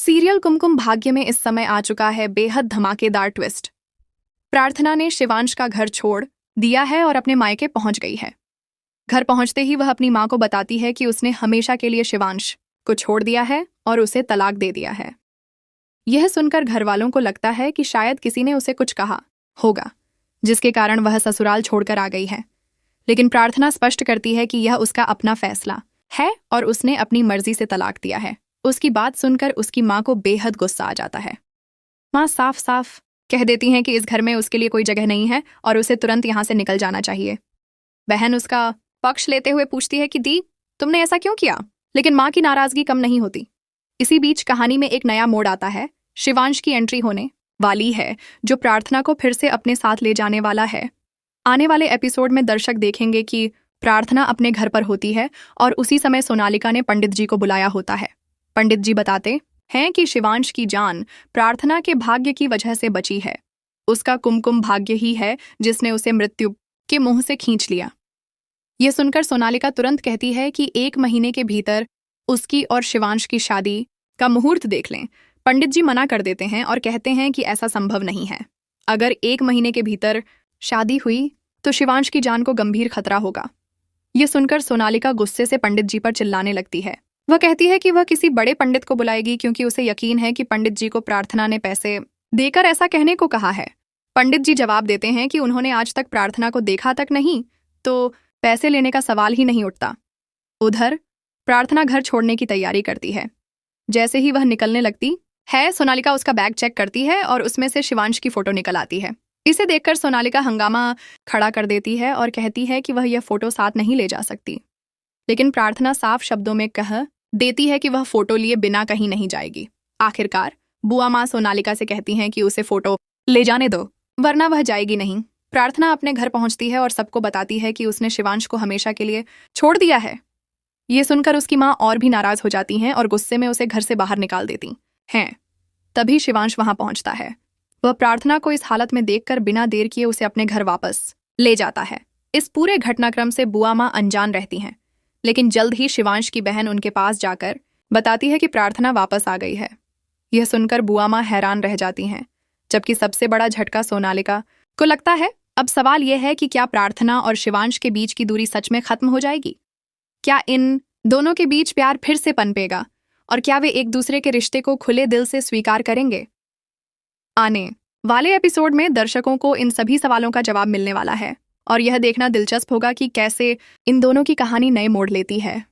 Serial Kumkum Bhagya में इस समय आ चुका है बेहद धमाकेदार ट्विस्ट। प्रार्थना ने शिवांश का घर छोड़ दिया है और अपने मायके पहुंच गई है। घर पहुंचते ही वह अपनी मां को बताती है कि उसने हमेशा के लिए शिवांश को छोड़ दिया है और उसे तलाक दे दिया है। यह सुनकर घर वालों को लगता है कि शायद किसी ने उसे कुछ कहा होगा जिसके कारण वह ससुराल छोड़कर आ गई है, लेकिन प्रार्थना स्पष्ट करती है कि यह उसका अपना फैसला है और उसने अपनी मर्जी से तलाक दिया है। उसकी बात सुनकर उसकी मां को बेहद गुस्सा आ जाता है। मां साफ साफ कह देती हैं कि इस घर में उसके लिए कोई जगह नहीं है और उसे तुरंत यहाँ से निकल जाना चाहिए। बहन उसका पक्ष लेते हुए पूछती है कि दी, तुमने ऐसा क्यों किया? लेकिन मां की नाराजगी कम नहीं होती। इसी बीच कहानी में एक नया मोड़ आता है। शिवांश की एंट्री होने वाली है जो प्रार्थना को फिर से अपने साथ ले जाने वाला है। आने वाले एपिसोड में दर्शक देखेंगे कि प्रार्थना अपने घर पर होती है और उसी समय सोनालिका ने पंडित जी को बुलाया होता है। पंडित जी बताते हैं कि शिवांश की जान प्रार्थना के भाग्य की वजह से बची है। उसका कुमकुम भाग्य ही है जिसने उसे मृत्यु के मुंह से खींच लिया। यह सुनकर सोनालिका तुरंत कहती है कि 1 महीने के भीतर उसकी और शिवांश की शादी का मुहूर्त देख लें। पंडित जी मना कर देते हैं और कहते हैं कि ऐसा संभव नहीं है। अगर 1 महीने के भीतर शादी हुई तो शिवांश की जान को गंभीर खतरा होगा। यह सुनकर सोनालिका गुस्से से पंडित जी पर चिल्लाने लगती है। वह कहती है कि वह किसी बड़े पंडित को बुलाएगी क्योंकि उसे यकीन है कि पंडित जी को प्रार्थना ने पैसे देकर ऐसा कहने को कहा है। पंडित जी जवाब देते हैं कि उन्होंने आज तक प्रार्थना को देखा तक नहीं, तो पैसे लेने का सवाल ही नहीं उठता। उधर प्रार्थना घर छोड़ने की तैयारी करती है। जैसे ही वह निकलने लगती है, सोनालिका उसका बैग चेक करती है और उसमें से शिवांश की फोटो निकल आती है। इसे देखकर सोनालिका हंगामा खड़ा कर देती है और कहती है कि वह यह फोटो साथ नहीं ले जा सकती। लेकिन प्रार्थना साफ शब्दों में कह देती है कि वह फोटो लिए बिना कहीं नहीं जाएगी। आखिरकार बुआ माँ सोनालिका से कहती हैं कि उसे फोटो ले जाने दो, वरना वह जाएगी नहीं। प्रार्थना अपने घर पहुंचती है और सबको बताती है कि उसने शिवांश को हमेशा के लिए छोड़ दिया है। ये सुनकर उसकी माँ और भी नाराज हो जाती हैं और गुस्से में उसे घर से बाहर निकाल देती हैं। तभी शिवांश वहां पहुंचता है। वह प्रार्थना को इस हालत में देखकर बिना देर किए उसे अपने घर वापस ले जाता है। इस पूरे घटनाक्रम से बुआ माँ अनजान रहती हैं, लेकिन जल्द ही शिवांश की बहन उनके पास जाकर बताती है कि प्रार्थना वापस आ गई है। यह सुनकर बुआ माँ हैरान रह जाती हैं, जबकि सबसे बड़ा झटका सोनालिका को लगता है। अब सवाल यह है कि क्या प्रार्थना और शिवांश के बीच की दूरी सच में खत्म हो जाएगी? क्या इन दोनों के बीच प्यार फिर से पनपेगा और क्या वे एक दूसरे के रिश्ते को खुले दिल से स्वीकार करेंगे? आने वाले एपिसोड में दर्शकों को इन सभी सवालों का जवाब मिलने वाला है और यह देखना दिलचस्प होगा कि कैसे इन दोनों की कहानी नए मोड़ लेती है।